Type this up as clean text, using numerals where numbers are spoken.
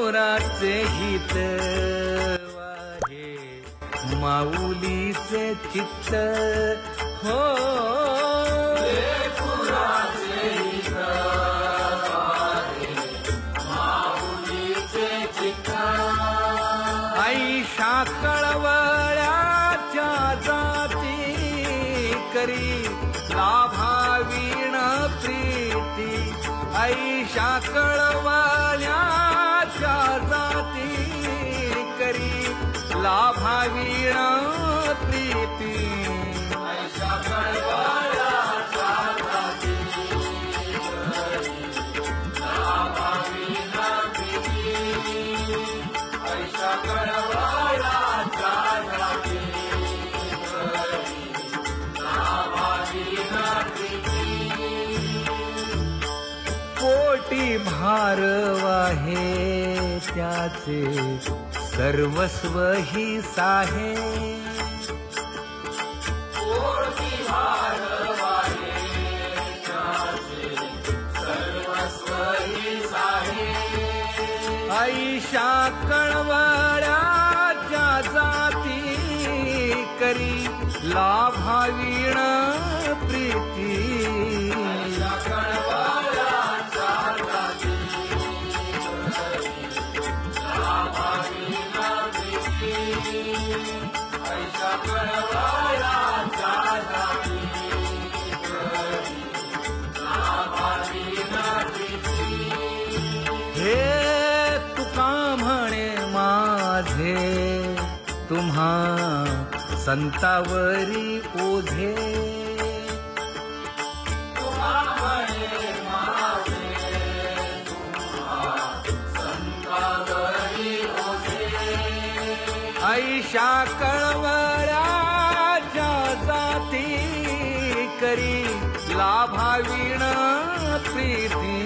लेकुराचे हित वाहे माऊलीचे चित्त हो लेकुराचे हित वाहे माऊलीचे चित्त ऐशा कळवळ्याच्या जाती करी लाभावीण प्रीती ऐशा कळवळ्याच्या जाती करी लाभावीण प्रीती ऐशा कळवळ्याच्या जाती करी लाभावीण प्रीती ऐशा कळवळ्याच्या जाती करी लाभावीण प्रीती कोटी भार वाहे त्याचे सर्वस्व ही साहे कोटी भार वाहे त्याचे सर्वस्व ही साहे ऐशा कळवळ्याच्या जाती करी लाभावीण प्रीती ऐशा कळवळ्याच्या जाती करी लाभावीण प्रीती ऐशा कळवळ्याच्या जाती करी लाभावीण प्रीती हे तुका म्हणे माझे तुम्हा संतावरी ओझे तुम्हा म्हणे माझे तुम्हा संतावरी ओझे ऐशा कळवळ्याच्या जाती करी लाभावीण प्रीती